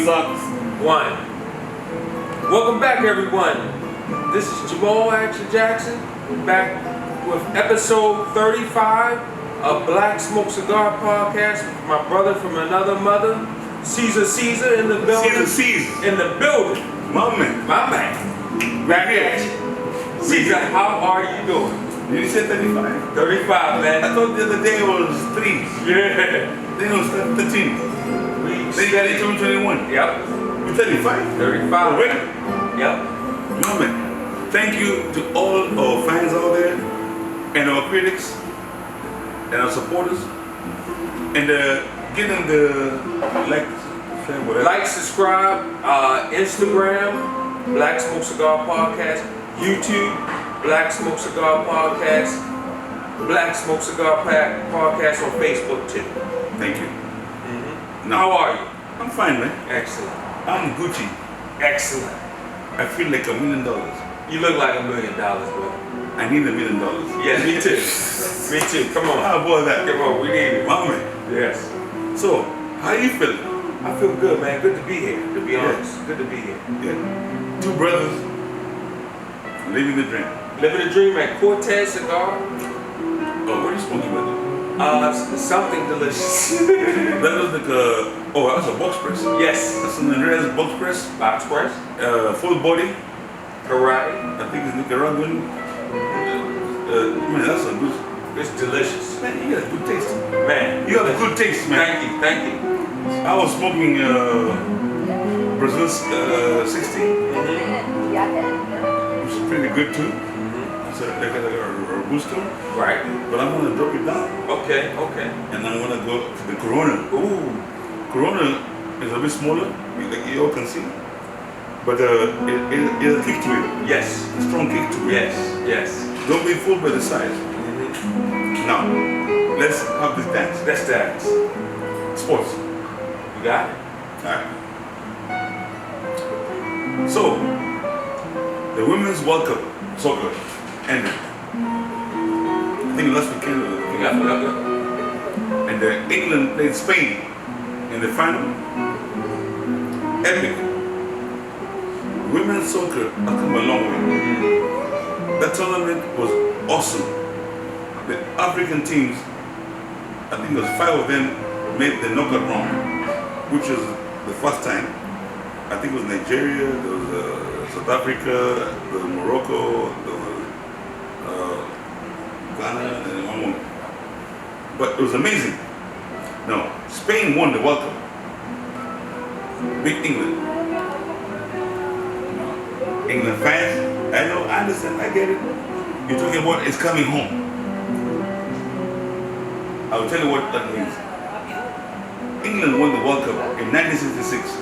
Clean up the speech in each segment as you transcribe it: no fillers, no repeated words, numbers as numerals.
sucks. One. Welcome back, everyone. This is Jamal Action Jackson, back with episode 35 of Black Smoke Cigar Podcast. My brother from another mother, Caesar in the building. Caesar. In the building. My man. Back at you. Caesar, how are you doing? You said 35. 35, man. I thought the other day it was 3. Yeah. Then it was 13. Then you got it to 21. Yep. You're 35. 35. Already? Yep. No, man. Thank you to all our fans out there, and our critics, and our supporters, and give them the whatever. Like, subscribe, Instagram, Black Smoke Cigar Podcast, YouTube, Black Smoke Cigar Podcast, Black Smoke Cigar Podcast on Facebook too. Thank you. How are you? I'm fine, man. Excellent. I'm Gucci. Excellent. I feel like $1 million. You look like $1 million, bro. I need $1 million. Yeah, me too. Me too. Come on. How about that? Come on, we need it. My man. Yes. So, how you feeling? I feel good, man. Good to be here, to be honest. Good to be here. Yeah. 2 brothers living the dream. Living the dream at Cortez Cigar. Oh, what are you smoking with? Something delicious. That was like that's a box press. Yes. That's an Andreas box press. Box press. Full body. Karate. I think it's Nicaraguan. Man, that's a good. It's delicious. Man, you got a good taste. Man. You have a good taste, man. Thank you, thank you. I was smoking Brazil 60, which is pretty good too. It's like a Robusto. Right. But I'm gonna drop it down. Okay. And I'm gonna go to the Corona. Ooh. Corona is a bit smaller, like you all can see. But it has a kick to it. Yes. A strong kick to it. Yes. Don't be fooled by the size. Now, let's have this dance. Let's dance. Sports. You got it? Alright. So, the Women's World Cup soccer ended. I think last weekend. You got it? And England played Spain in the final. Epic. Women's soccer has come a long way. That tournament was awesome. The African teams, I think it was 5 of them, made the knockout round, which was the first time. I think it was Nigeria, there was South Africa, there was Morocco, there was Ghana, and one more. But it was amazing. Now, Spain won the World Cup. Beat England. England fans, I know, I understand, I get it. You're talking about it's coming home. I will tell you what that means. England won the World Cup in 1966.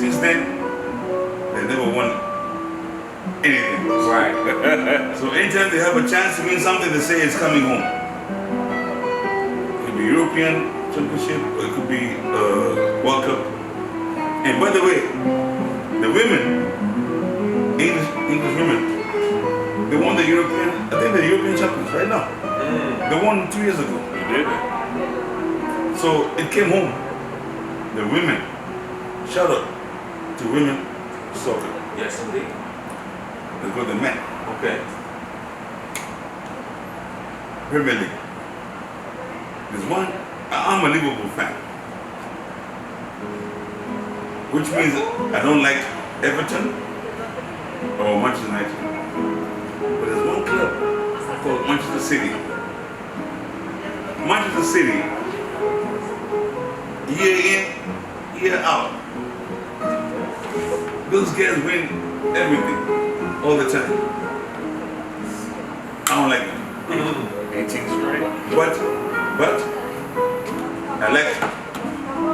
Since then, they never won anything. Right. So anytime they have a chance to win something, they say it's coming home. It could be European Championship, or it could be World Cup. And by the way, the women, English women, they won the European, I think the European champions right now. They won 2 years ago. You did it. So it came home. The women, shout out to women soccer. Yes, indeed. They got the men. Okay. Premier League. There's one, I'm a Liverpool fan. Which means I don't like Everton or Manchester United. But there's one club called Manchester City. Manchester City, year in, year out. Those guys win everything, all the time. I don't like them. 18 straight. But, I like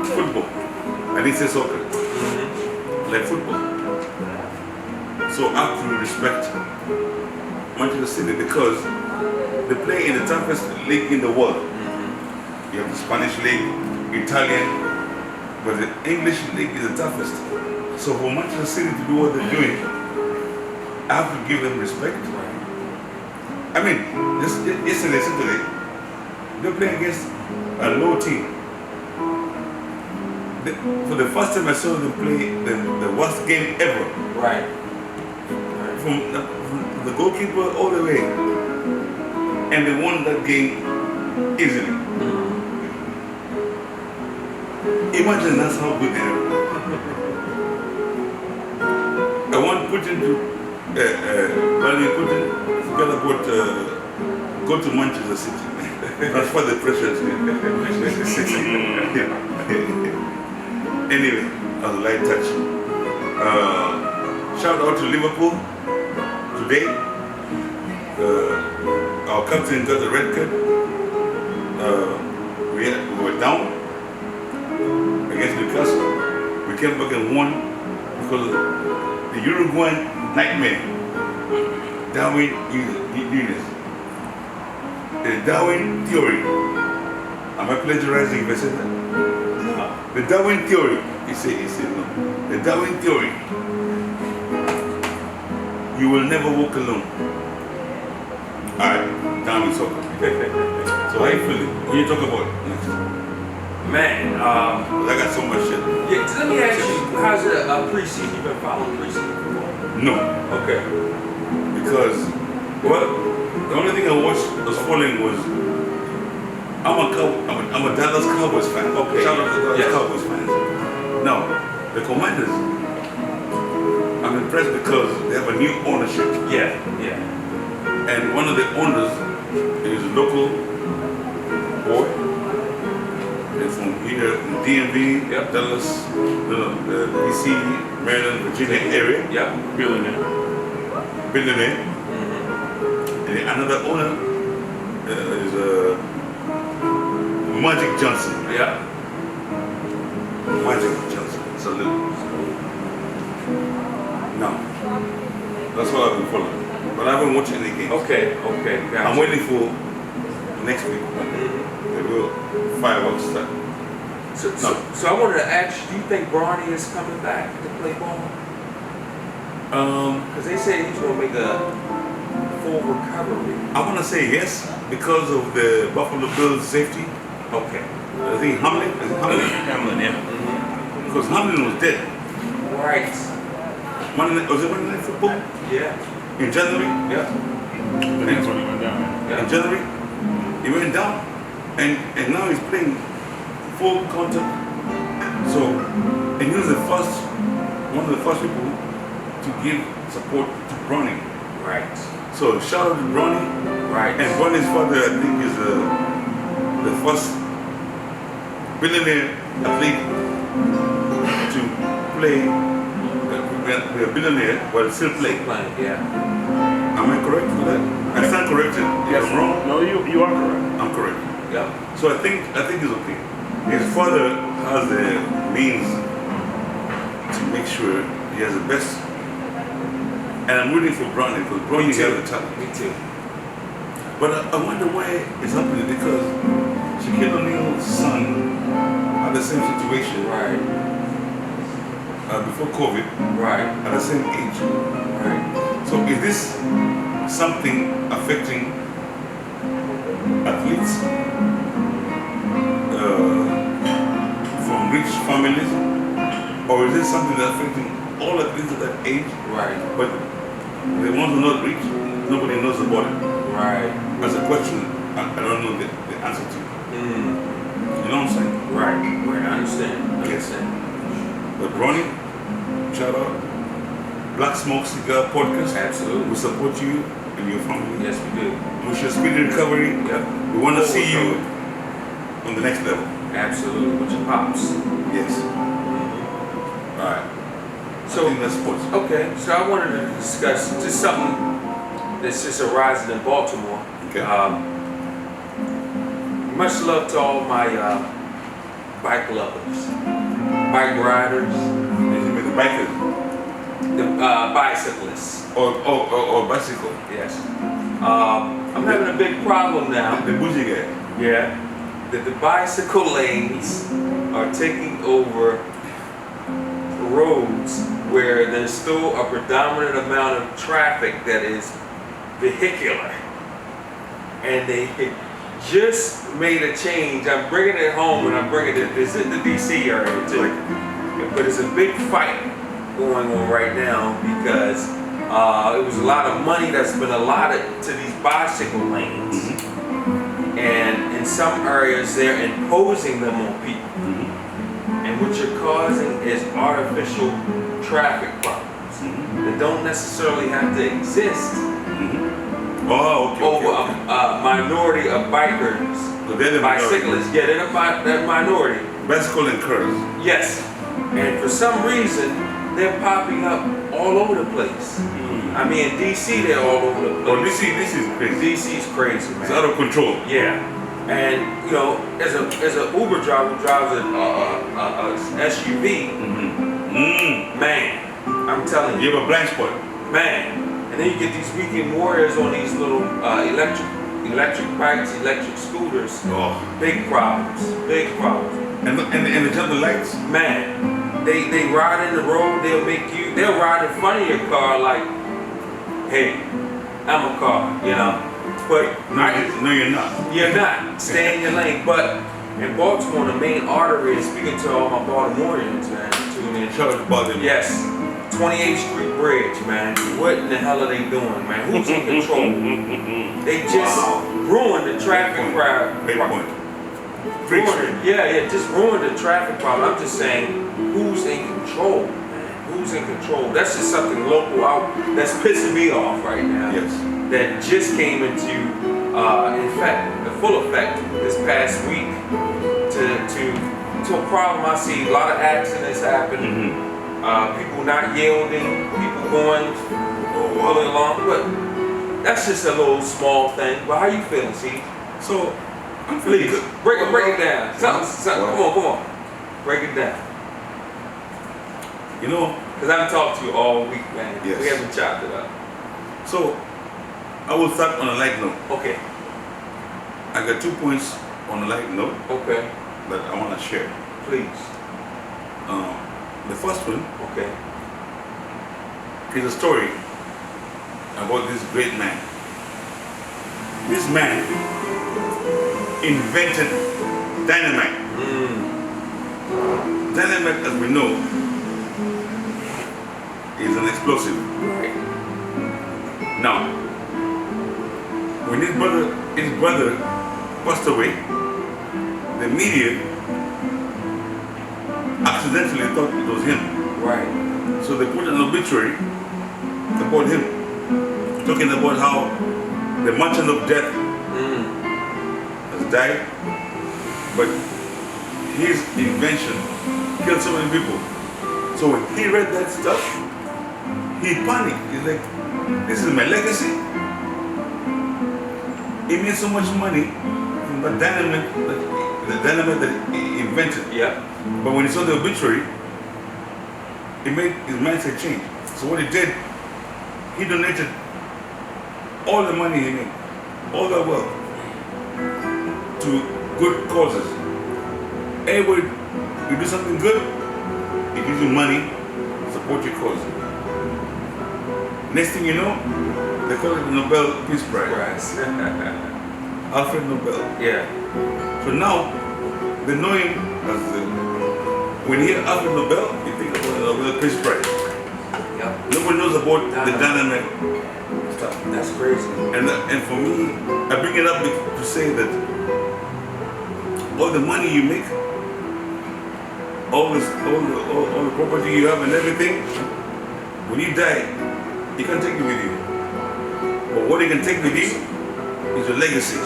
football. I didn't say soccer. I like football. So I have to respect Manchester City because they play in the toughest league in the world. You have the Spanish league, Italian, but the English league is the toughest. So for Manchester City to do what they're doing, I have to give them respect. I mean, just yesterday, they're playing against a low team. for the first time I saw them play the worst game ever. Right. From the goalkeeper all the way. And they won that game easily. Imagine that's how good they are. I want Putin to, Vladimir Putin, forget about, go to Manchester City. Transfer the pressure to City. Anyway, that was a light touch. Shout out to Liverpool today. Our captain got a red card. We were down against Newcastle. We came back and won because the Uruguayan nightmare, Darwin Nunes. The Darwin theory. Am I plagiarizing if I said that? No. The Darwin theory. He said no. The Darwin theory. You will never walk alone. Alright, Darwin soccer. So how you feeling? What you talk about next? Man, I got so much shit. Yeah, let me ask you, how's it a preseason? You been following preseason football? No. Okay. Because, well, the only thing I was following was I'm a Dallas Cowboys fan. Okay. Shout out to Dallas Cowboys fans. Now, the Commanders, I'm impressed because they have a new ownership. Yeah. And one of the owners is a local boy. They're from here in DMV, Dallas, DC, Maryland, Virginia area. Yeah. Billionaire. And another owner is Magic Johnson. Yeah. Magic Johnson. Salute. Now, that's what I've been following. But I haven't watched any games. Okay. Gotcha. I'm waiting for next week. The real fireworks start. So I wanted to ask you, do you think Bronny is coming back to play ball? Because they say he's going to make a full recovery. I want to say yes because of the Buffalo Bills safety. Okay. I think Hamlin. Hamlin, yeah. Because Hamlin was dead. Right. Was it Monday Night Football? Yeah. In January? Yeah. That's when he went down. In January? He went down. And now he's playing full contact. So, and he was one of the first people to give support to Bronny. Right. So shout out to Bronny. Right. And Bronny's father, I think, is the first billionaire athlete to play, be a billionaire while still playing. Yeah. Am I correct with that? I stand corrected. If I'm wrong? No, you are correct. I'm correct. Yeah. So I think he's okay. His father has the means to make sure he has the best. And I'm rooting for Bronny because Bronny has the talent. Me too. But I wonder why it's happening because Shaquille O'Neal's son had the same situation Right. Before COVID Right. at the same age. Right. So is this something affecting athletes from rich families, or is this something that's affecting all athletes at that age? Right. But the ones who are not rich, nobody knows about it. Right. That's a question I don't know the answer to. You know what I'm saying? Right. I understand. Yes. But Bronny, shout out. Black Smoke Cigar Podcast. Absolutely. We support you and your family. Yes, we do. Wish you a speedy recovery. Yep. We want to see you on the next level. Absolutely. With your pops. Yes. Alright. So, I think that's sports. okay. So I wanted to discuss just something that's just arising in Baltimore. Okay. Much love to all my bike lovers, bike riders, The bikers. the bicyclists. Or bicycle. Yes. I'm having a big problem now. The bougie guy. Yeah. That the bicycle lanes are taking over roads where there's still a predominant amount of traffic that is vehicular. And they just made a change. I'm bringing it home and I'm bringing it. It's in the DC area too, but it's a big fight going on right now because it was a lot of money that's been allotted to these bicycle lanes, and in some areas they're imposing them on people. And what you're causing is artificial traffic problems that don't necessarily have to exist over a minority of bikers, bicyclists. Yeah, they're a minority. Bicycle and cars. Yes, and for some reason they're popping up all over the place. I mean, in DC they're all over the place. Oh, DC is crazy. DC is crazy, man. It's out of control. Yeah. And you know, as a Uber driver who drives a SUV, man, I'm telling you, You have a blind spot. man. And then you get these weekend warriors on these little electric bikes, electric scooters. Oh. Big problems, big problems. And the jump lights. Man, they ride in the road. They'll ride in front of your car like, hey, I'm a car, you know. But No, you're not. You're not. Stay in your lane. But in Baltimore, the main artery is speaking to all my Baltimoreans, man. Tune in. Shout out to Baltimore. Yes. 28th Street Bridge, man. What in the hell are they doing, man? Who's in control? They just ruined the traffic crowd. Great point. Just ruined the traffic problem. I'm just saying, who's in control, man? Who's in control? That's just something local out that's pissing me off right now. Yes. That just came into the full effect this past week to a problem I see. A lot of accidents happening, people not yielding, people going along, but that's just a little small thing. But how you feeling, see? So, I'm Please, feeling good. break it down. Something. Come on. Break it down. You know, Because I haven't talked to you all week, man. Yes. We haven't chopped it up. so I will start on a light note. Okay. I got 2 points on a light note Okay. that I want to share. Please. The first one Okay. is a story about this great man. This man invented dynamite. Dynamite, as we know, is an explosive. Right. Now, when his brother passed away, the media accidentally thought it was him. Right. So they put an obituary about him, talking about how the merchant of death has died, but his invention killed so many people. So when he read that stuff, he panicked. He's like, this is my legacy. He made so much money from the dynamite that he invented. Yeah. But when he saw the obituary, it made his mindset change. So what he did, he donated all the money he made, all the wealth, to good causes. Anybody, you do something good, he gives you money, support your cause. Next thing you know, they call it the Nobel Peace Prize. Alfred Nobel. Yeah. So now, they know him as when you hear Alfred Nobel, you think about the Nobel Peace Prize. Yep. Nobody knows about the dynamite stuff. That's crazy. And for me, I bring it up to say that all the money you make, all the property you have and everything, when you die, you can take it with you. But what you can take with you is your legacy.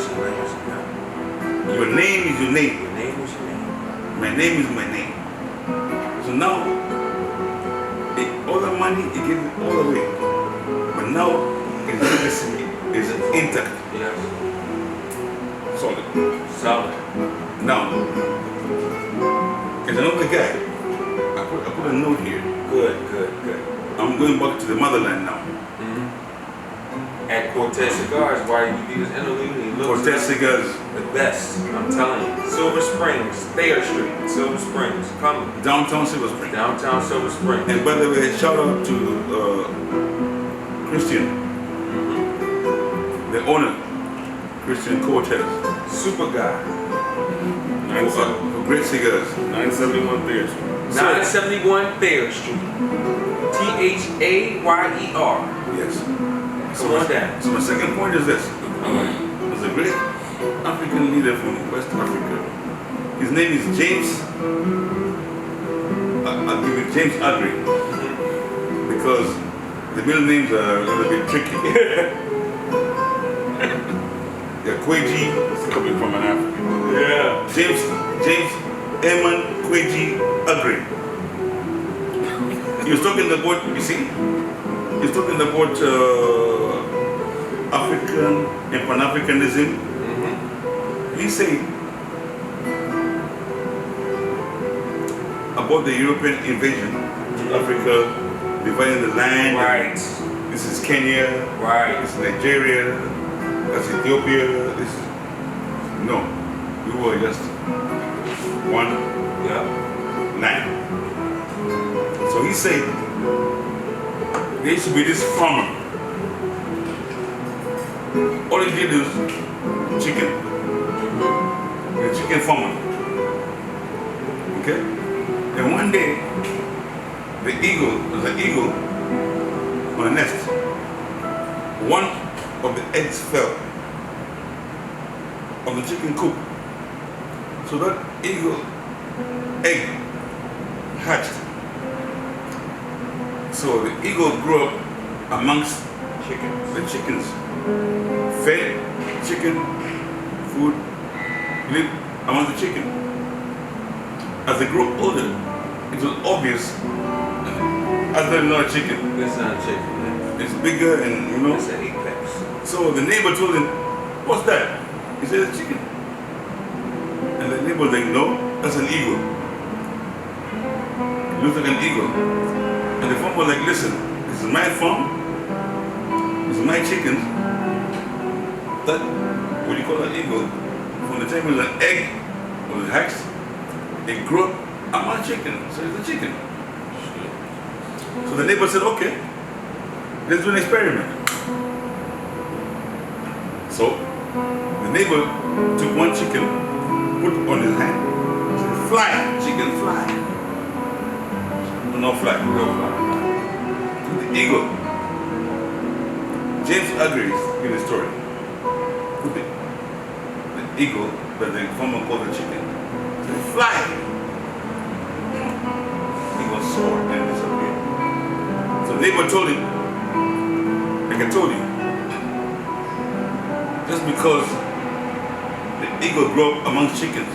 Your name is your name. Your name is your name. My name is my name. So now, all the money, he gave it all away. But now, his legacy is intact. Yes. Solid. Solid. Now, there's another guy. I put a note here. Good. I'm going back to the motherland now. At Cortez Cigars, why you do this interlude? He looks Cortez Cigars. the best. I'm telling you. Silver Springs, Thayer Street, Silver Springs. Come Downtown Silver Spring. downtown Silver Springs. And by the way, shout out to Christian, the owner, Christian Cortez. Super guy. For great cigars. 971 Thayer Street. 971 Thayer Street. Thayer. Yes. Come on down. So my second point is this. There's a great African leader from West Africa. His name is James. I'll give you James Agri. Because the middle names are a little bit tricky. They're Kweji. It's coming from an African. Yeah. James Eman Kweji Agri. He was talking about, you see, he was talking about African and Pan-Africanism. He said about the European invasion to Africa, dividing the land. Right. This is Kenya. Right. This is Nigeria. That's Ethiopia. This is no. We were just one land. So he said there should be this farmer. All he did is chicken. The chicken farmer. Okay? And one day, there's an eagle on a nest. One of the eggs fell on the chicken coop. So that eagle egg hatched. So the eagle grew up amongst the chickens. Fed chicken, food, lived among the chicken. As they grew older, it was obvious as they're not a chicken. It's not a chicken. It's bigger and It's an apex. So the neighbor told him, "What's that?" He said, "It's chicken." And the neighbor was like, "No, that's an eagle. It looks like an eagle." And the farmer was like, "Listen, this is my farm. This is my chickens. That, what you call an eagle, from the time it was an egg, was hatched, it grew up among chicken. So it's a chicken." So the neighbor said, "Okay, let's do an experiment." So the neighbor took one chicken, put it on his hand, said, "Fly, chicken, fly." No fly. No fly. The eagle. James agrees in the story. Put the eagle that the farmer called the chicken. Said, "Fly." He was soared and disappeared. So the neighbor told him, like I told you, just because the eagle grew up amongst chickens